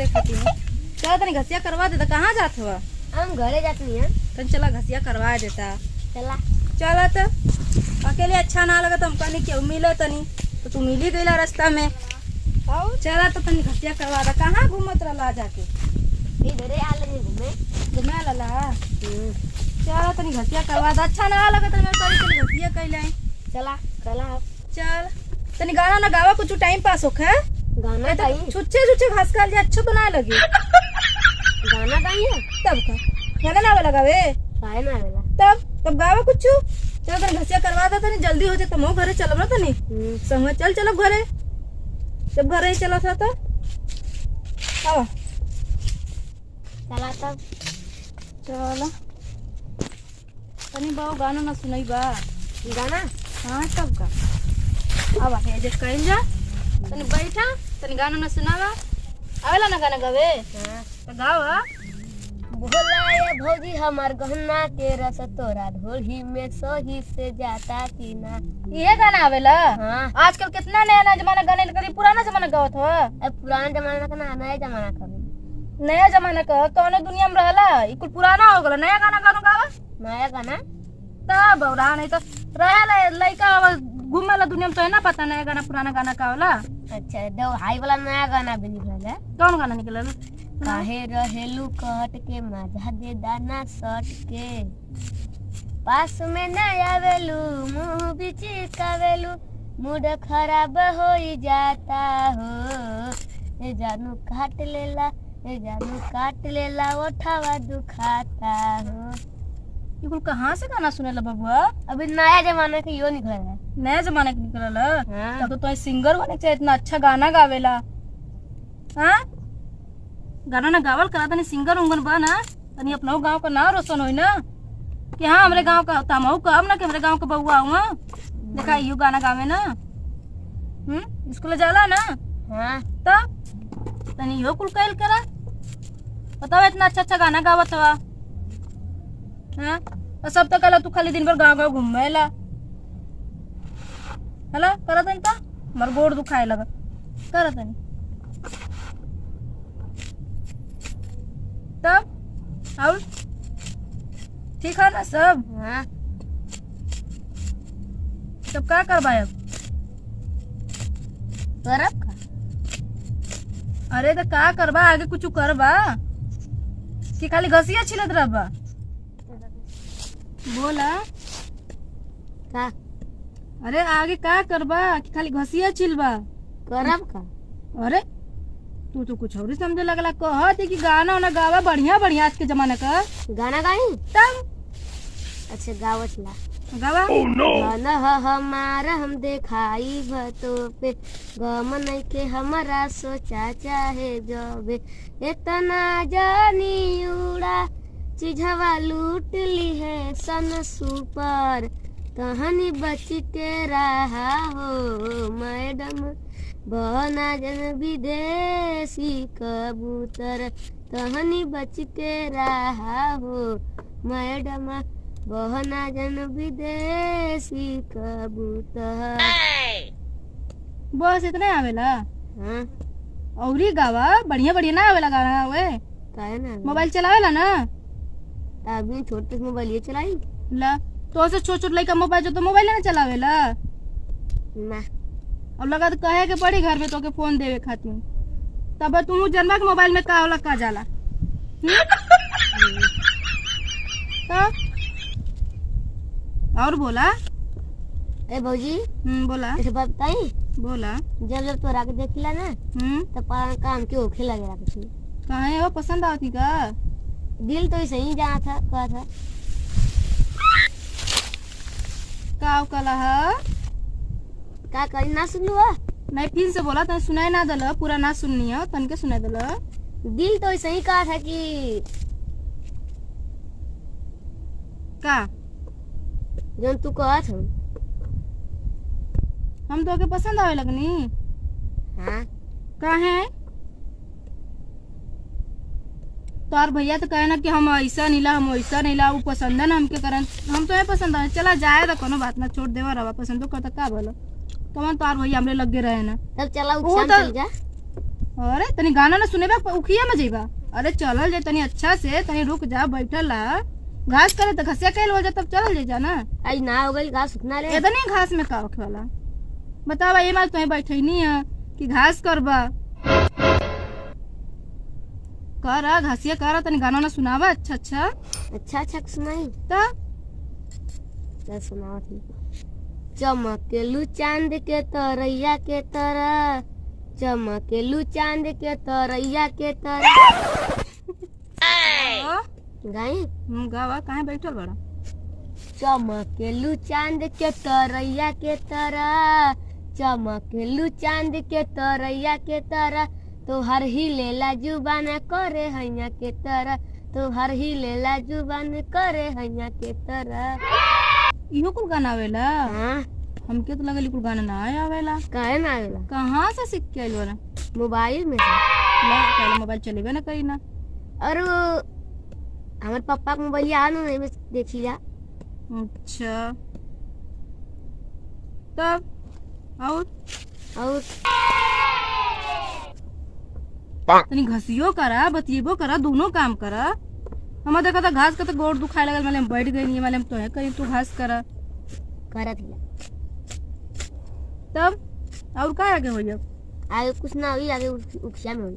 करे खातिर। चल तनी घसिया करवा देता। कहाँ जात हुआ? हम घरे जाती हैं। तनी चला घसिया करवा देता। चला चला तो अकेले अच्छा ना लगा तो हमका नहीं क्यों मिले तनी तो तू मिली गईला रास्ता में। चला तो तनी घसिया करवा दा। कहाँ घूमत रहा जाके? इधरे आ लगे घूमे। घूमे लला। चला तनी घसिया करवा दा। अच्छा ना लगा तो मैं करी तनी घसिया कैले। चला चला चल तनी गाना ना गावा कुछ टाइम पास होखे। गाना गाई। छुच्छे छुच्छे घास खाल जे अच्छा तो ना लगे। गाना गाई है तब का गाना ना लगावे काहे ना आवेला। तब गावा कुछ। चल तनी घसिया करवा दा तनी जल्दी हो जाए तमो घरे चलब ना तनी संग चल चलब घरे। जब घरे ही चला था तो आओ चला तब चला तनी बाऊ गाना ना सुनाई बा। गाना हाँ तब का अब है जे कइल जा तनी बैठा तनी गाना ना सुनावा। आवेला ना गाना गावे? हां तो गावा। बोला ये भौजी हमार गहना के रस तोरा ढोली में सही से जाता कि ना। ये गाना आवेला? हाँ आजकल कितना नया नया जमाना गाने करी पुराना जमाना गावत हो। अब पुराना जमाना का ना नया जमाना का नया जमाना का कौन दुनिया में रहला ई कुल पुराना हो गला। नया गाना गानो गावा नया गाना तब बौरा नहीं तो रहेला लइका घूमे ला दुनिया में तो है ना पता नया गाना पुराना गाना का होला। अच्छा दो हाई वाला नया गाना भी निकला है। कौन गाना निकलल? काहे रहेलू कहट के माझा दे दाना सट के पास में न आवेलू मुंह बिचिकावेलू मूड खराब हो जाता हो। ए जानू काट लेला ए जानू काट लेला ओठावा दुखाता हो। ई कुल कहां से गाना सुनेला बबुआ? अभी नया जमाना के यो निकला है। नया जमाना के निकलल। हाँ। तब तो तू सिंगर बने चाहिए इतना अच्छा गाना गावेला। हाँ गाना ना गावल करा तनी सिंगर उंगन बना तनी अपना गांव का नाम रोशन होई ना कि हाँ हमरे गांव का तमहू कहब ना कि हमरे गांव का बउआ हुआ देखा इहो गाना गावे ना। स्कूल जाला ना। हाँ तब तनी इहो कुल कैल करा। बताओ इतना अच्छा अच्छा गाना गावत हवा। हाँ और सब तो कल तू खाली दिन भर गाँव गाँव घूमेला हला करा तनी तो हमार गोड़ दुखाए लगा करा तनी। तब और ठीक है ना सब? हाँ तब क्या करबा अब? करब का? अरे तो क्या करबा आगे कुछ करबा कि खाली घसिया छिलत रहबा? बोला का? अरे आगे क्या करबा कि खाली घसिया छिलबा? करब का? अरे तू तो कुछ और ही समझे लगला। कहत कि गाना वाना गावा बढ़िया बढ़िया आज के जमाने का। गाना गाई तब अच्छा गावत ला गावा। गाना हमारा हम देखाई भतो पे गम नहीं के हमारा सोचा चाहे जबे इतना जानी उड़ा चीजवा लूट ली है सन सुपर कहानी बच के रहा हो मैडम बना जन विदेशी कबूतर कहानी बच के रहा हो मैडम बहना जन विदेशी कबूतर। बस इतना आवेला? हाँ औरी गावा बढ़िया बढ़िया ना आवेला गाना आवे। काहे ना मोबाइल चलावेला ना? अभी छोटे मोबाइल ये चलाई ला तो ऐसे छोट छोट लड़का मोबाइल जो तो मोबाइल ना चलावेला ना। और लगा तो कहे के पड़ी घर में तो के फोन देवे खातिर तब तू जनबा के मोबाइल में का होला का जाला। तो और बोला। ए भौजी बोला ऐसे बात बताई बोला। जब जब तोरा के देखला ना तो पारा काम के होखे लगेला कुछ कहे हो पसंद आवती का? दिल तो ऐसे ही जाना था कहा था का कला है का करी ना सुनलू नहीं फिर से बोला तने सुनाई ना दल पूरा ना सुननी है तन के सुनाई दल। दिल तो ऐसे ही कहा था कि का जन तू कहा था हम तो के पसंद आवे लगनी। हाँ काहे तोर भैया तो कहे ना कि हम ऐसा नीला हम वैसा नीला वो पसंद है ना हमके करन हम तो है पसंद है चला जाए तो कोनो बात ना छोड़ देवा रवा पसंद तो करता का बोलो कौन तोर भैया हमरे लगे रहे ना तब चला वो उछाल तो- चल जा अरे तनी गाना ना सुनेबा उखिया में जेबा। अरे चलल जे तनी अच्छा से, तनी रुक जा, बैठल ला, घास करे तो घसिया कैल हो जा, तब चलल जे जा ना। आज ना हो गई घास उतना ले। इतनी घास में का होखे वाला बतावा। ये माल तुम्हें बैठनी है कि घास करबा? करा घासिया करा, तनी गाना ना सुनावा अच्छा अच्छा। अच्छा सुनाई तो सुनाओ थी। चमकेलू चांद के तरैया के तरह, चमकेलू चांद के तरैया के तरह। गाई गावा काहे बैठल बड़ा? चमकेलू चांद के तरैया के तरह, चमकेलू चांद के तरैया के तरह, तोहर ही लेला जुबान करे हैया के तरह, तोहर ही लेला जुबान करे हैया के तरह। इहो कुल गाना आवेला? हाँ हमके तो लगल कुल गाना ना आवेला। काहे ना आवेला? कहाँ से सीख के आइल बड़ा? मोबाइल में से। ला पहले मोबाइल चलेबे ना करी ना। और हमारे पापा का मोबाइल आ नहीं में देखी जा। अच्छा तब और तनी घसियो करा, बतिएबो करा, दोनों काम करा। हम देखा था घास का तो गोड़ दुखाए लगल, माले हम बैठ गई नहीं, माले हम तो है कहीं तू घास करा करत हिया। तब और का आगे होई? अब आगे कुछ ना हुई, आगे उखिया में हुई।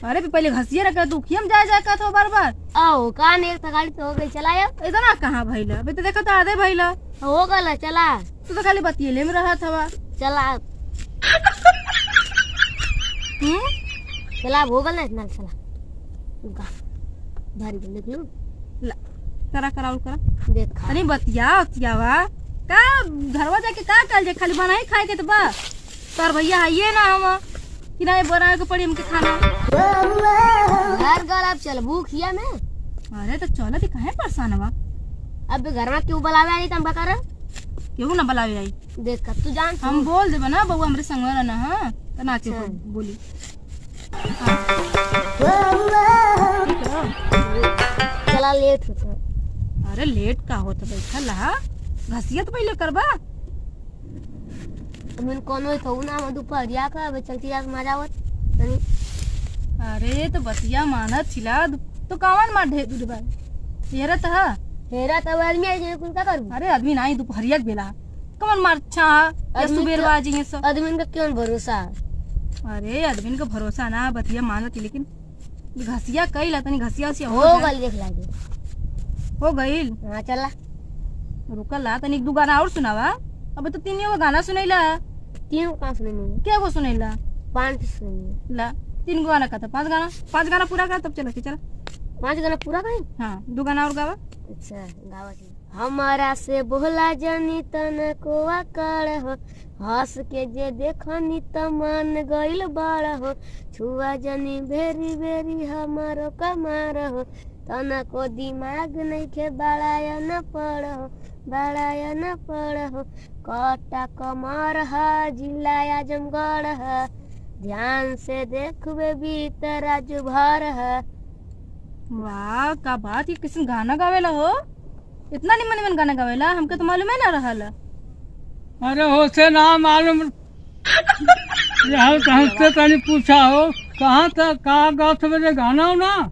अरे पहले घसिए रखा तू उखिया में जा का था बार बार। आओ कान एक गाड़ी तो हो गई, चलाया इतना कहाँ भइला? अभी तो देखा था आधे भइला। हो गला चला। तू तो खाली बतिएले में रहा था। चला चला हो गल ना इतना। चला भारी देख लू करा करा करा देख खा। अरे बतिया बतियावा का घरवा जाके का कल जे खाली बनाई खाए के तो बा। तर भैया आइए ना हम कि ना बनाए के पड़ी हमके खाना। घर गल अब चल भूखिया में। अरे तो चलो ती काहे परेशान बा? अब घर में क्यों बुलावे आई तम बकर? केहू ना बुलावे आई। देख का तू जान हम बोल देबे ना बउआ हमरे संग रहना। हां तो नाचे बोली। चला लेट होता। अरे लेट का होता? बैठा ला घसिया तो पहले करबा। मन कोनो तो ना हम दोपहरिया का चलती जा मजा आवत। अरे तो बतिया मानत छिला तो कावन मार ढे दूर बा हेरा त हेरा तो आदमी आई कुल का करू? अरे आदमी नाही दोपहरिया के बेला कवन मार छा या सुबेर बाजी है सब। आदमी का क्यों भरोसा? अरे आदमी का भरोसा ना बतिया मानत, लेकिन घसिया कइला तनी घसिया से हो गल देख लागे। हो गइल। हां चला रुकल ला तनी एक दो गाना और सुनावा। अब तो तीन गो गाना सुनैला। तीन का सुननी? क्या गो सुनैला? 5 सुननी। ला 3 गाना का था 5 गाना पूरा कर तब चलो कि चला 5 गाना पूरा करें। हां 2 गाना और गावा। अच्छा गावा की। हमारा से बोला जनी तन को आकर हो, हंस के जे देखनी त मन गइल बड़ हो, छुआ जनी बेरी बेरी हमारो कमार हो, तन को दिमाग नहीं के बड़ाया न पड़ हो, बड़ाया न पड़ हो, कटा कमर है जिलाया जमगढ़ है, ध्यान से देखबे भीतर जुभर है। वाह का बात, ये किसी गाना गावेला हो? इतना निमन निमन गाना गावेला, हमके तो मालूम है ना रहल। अरे हो से ना मालूम रहल तो हमसे तनी पूछा हो कहाँ तक कहाँ गाँव से गाना हो ना?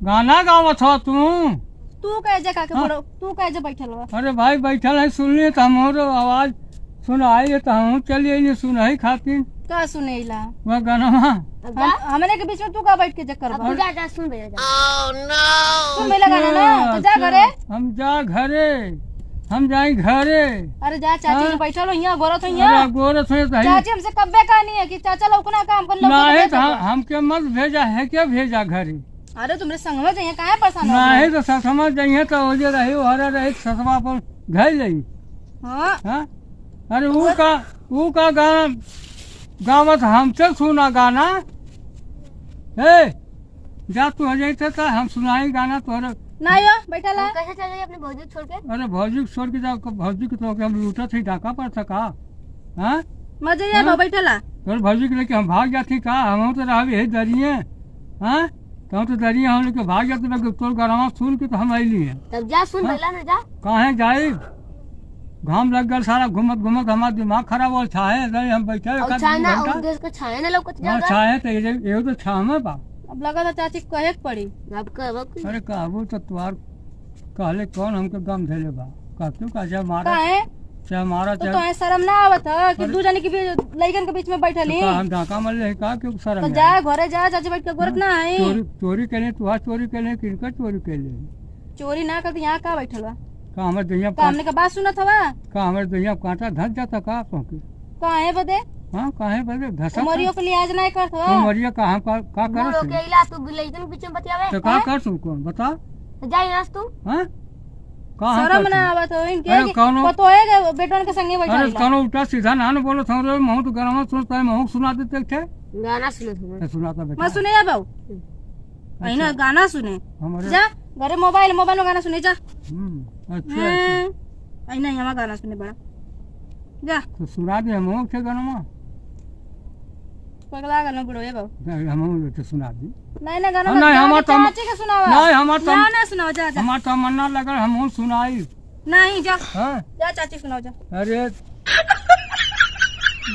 गाना गावत हो तू कह जा काके बोलो, तू कह जा बैठल हो। अरे भाई बैठल है सुनलिए तो हमारो आवाज सुनाई तो हम चलिए सुनाई खातिर का सुनेला वह गाना हमने के बीच में तू का बैठ के चक्कर अब जा जा सुन बे जा। सुन मेला गाना ना तो जा घरे। हम जा घरे, हम जाए घरे। अरे जा चाची ने बैठल हो यहाँ गोरत हो यहाँ। गोरत है चाची हमसे कब्बे कहानी है कि चाचा लौकना काम कर नहीं तो हमके मत भेजा है क्या भेजा घरे। अरे तुमरे संग में जाइए काहे परेशान हो? नहीं तो ससमा जाइए तो ओजे रही हरा रही ससमा पर घाई लई। हां अरे वो का गाना गावत हमसे सुना गाना है। जा तू हो जाए तो हम सुनाई गाना तोहरा नहीं हो बैठा ला। कैसे चल गई अपने भौजी छोड़ के? अरे भौजी छोड़ के जाओ भौजी के तो हम लूटा थे डाका पर सका। हाँ मजे यार बैठा ला। तो भौजी के लेके हम भाग जाती का हम तो रह यही दरिए। हाँ तो दरिए हम लेके भाग जाते तोर गाना सुन के तो हम अली है। तब जा सुन बेला ना जा। कहाँ जाए घाम लग गया सारा घूमत घूमत हमारा दिमाग खराब और छाए नहीं हम बैठे और एकाध छाना दू और घंटा। देश का छाया ना लौकत हाँ जाता छाए तो ये तो छाव में बा। अब लगा था चाची को कहे के पड़ी। अब कब अरे कहबो तो तुहार कहले कौन हमके गम धैले बा कहतू का चाहे मारा काहे चाहे मारा तो चाहे तोहे शर्म ना आवत ह कि दू जने के बीच लइकन के बीच में बैठली। तो का हम डाका मर ले का क्यों शर्म तो है? जा घरे जा चाची बैठ के गोरत ना है। चोरी चोरी के तुहार चोरी के लिए किनका चोरी के लिए चोरी ना करती यहाँ का बैठल बा का हमारे दहिया का हमने का बात सुनत हवा का हमारे दहिया कांटा धस जाता का पहुंचे काहे बदे हाँ काहे बदे धसा मरियो के लिहाज नहीं करत तो हवा। मरिया कहाँ का बूढ़ो करत के इला तू लइकन के बीच में बतियावे तो का कर तू कौन बता तो जाई नास तू हाँ कहाँ शर्म कर ना तू? आवत हो इनके अरे कौनो- पतो है के बेटन के संगे अरे बैठल कौनो उल्टा सीधा ना न बोलो था रे महू तो गरमा सुनता है महू सुना देते थे गाना सुनो तुम सुनाता बेटा मैं सुने या बाऊ अहिना गाना सुने हमारे जा घरे मोबाइल मोबाइल में गाना सुने जा। अच्छा अहिना यहाँ गाना सुने बड़ा जा तो सुना दे हम थे गनमा पगला गल बुढ़ो ये बाऊ हम तो सुना दी नहीं ना गाना नहीं, हमार तो- चाची के सुनावा नहीं हमार तो ना ना सुनाओ जा जा हमार तमन्ना लगल हम सुनाई नहीं जा हाँ जा चाची के सुनाओ जा। अरे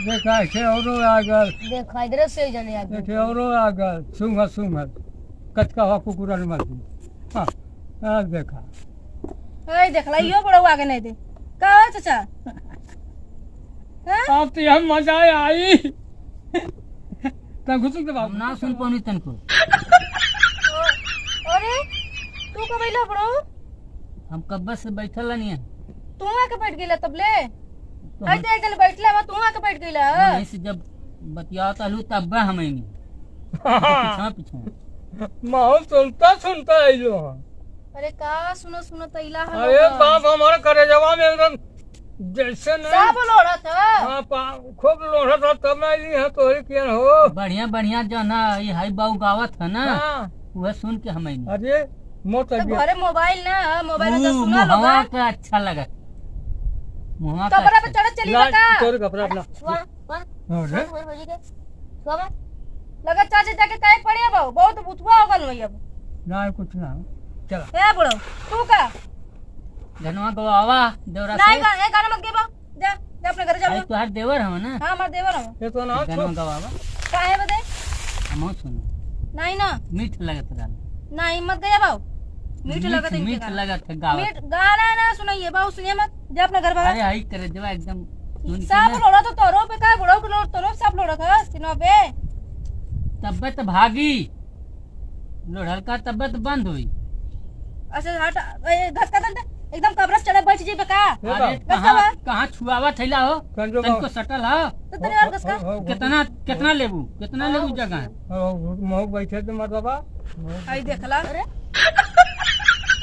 देखा छे औरो आ गल देखो इधर से जाने आगे देखे औरो आ गल सुंघ सुंघ कचका हुआ कुकुरन मत हाँ हाँ देखा ओए देखला यो बड़ो आगे नहीं दे का हो चाचा हैं अब तो यह मजा आई तब घुसुक दे बाबू ना सुन पानी तनको अरे तू का बैला बड़ो हम कब्बा से बैठल नहीं है तू आके बैठ गेला तबले तो आई देख गल बैठला मैं तू आके बैठ गेला वहीं से जब बतियात आलू तब बा हमें नहीं पीछा पीछा माहौल सुनता है जो अरे का सुनो सुनो तैला अरे बाप हमारे करे जवाब में एकदम जैसे ना सब लोड़ा था हाँ खूब लोढ़ा था तब ना ली है तो किया हो बढ़िया बढ़िया जो ना ये हाई बाऊ गावत है ना हाँ वह सुन के हमें नहीं अरे मोत तो घरे मोबाइल ना मोबाइल में तो सुना लो मुहवा का अच्छा लगा मुहवा का कपड़ा पे अच्छा। चढ़ चली बता तोर कपड़ा अपना सुआ अरे भौजी के सुआ बा लगा चाचा जाके काहे पड़े बाऊ बहुत बुतवा हो गल भैया ना कुछ ना चला ए बड़ो तू का धनवा गवावा देवरा नहीं से गा ए गाना मत गे बाऊ जा जा अपने घर जा आई तुहार देवर हो ना हां हमार देवर हम ये तो ना धनवा गवावा काहे बदे हम सुनो नहीं ना मीठ लगत रहा नहीं मत गया बाऊ मीठ लगत है इनके मीठ गाना। लगत है गावत मीठ गाना ना सुनाइए बाऊ सुनिए मत जा अपने घर अरे भागा आई करे देवा एकदम सुन के सब ना, लोड़ा तो तोरो पे का बड़ो के लोड़ तोरो सब लोड़ा था सिनो पे तबियत भागी लोढ़ल का तबियत बंद हुई ऐसे हट ए धक्का दे एकदम कब्र चढ़े बैठ जी पे का अरे बस कहाँ बा। कहाँ छुआवा थैला हो कंजो तनको सटल हो तो तने और कसका कितना कितना लेबू जगह मोह बैठे तो मतलब आई देखला अरे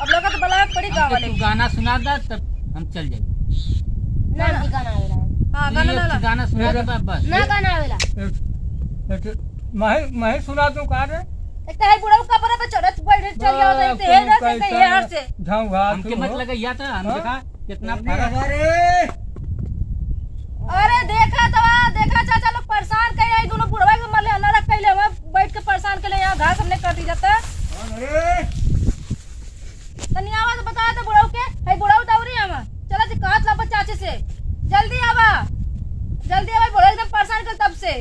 अब लगा तो बला पड़ी गांव हमके वाले तू गाना सुना दा तब हम चल जाए ना गाना आवेला हां गाना ला गाना सुना दे बस ना गाना आवेला मैं सुना दूं का रे एक तो है बुढ़ा कब्र पे चढ़ बैठ चल गया तो ते है ना से ये हर से झाऊ घास हमके मत लगा या था हम हाँ? देखा कितना फर्क अरे देखा चाचा लोग परेशान कर रहे दोनों बुढ़वा के मरले अल्लाह रख कैले हम बैठ के परेशान के लिए यहां घास हमने कर दी जाता तनी आवाज बता तो बुढ़ाऊ के है बुढ़ाऊ दौरी हम चला जी कहत ला चाची से जल्दी आवा बुढ़ा एकदम परेशान कर तब से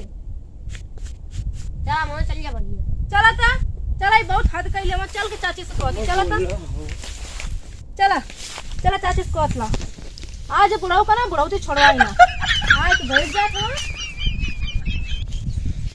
जा मोहन चल जा भौजी चला था चला ई बहुत हद कैले हम चल के चाची से कह दी चला था चला चाची से कहत ला आज बुढ़ाऊ का ना बुढ़ाऊ तो छोड़वाई ना आज तो बैठ जात हम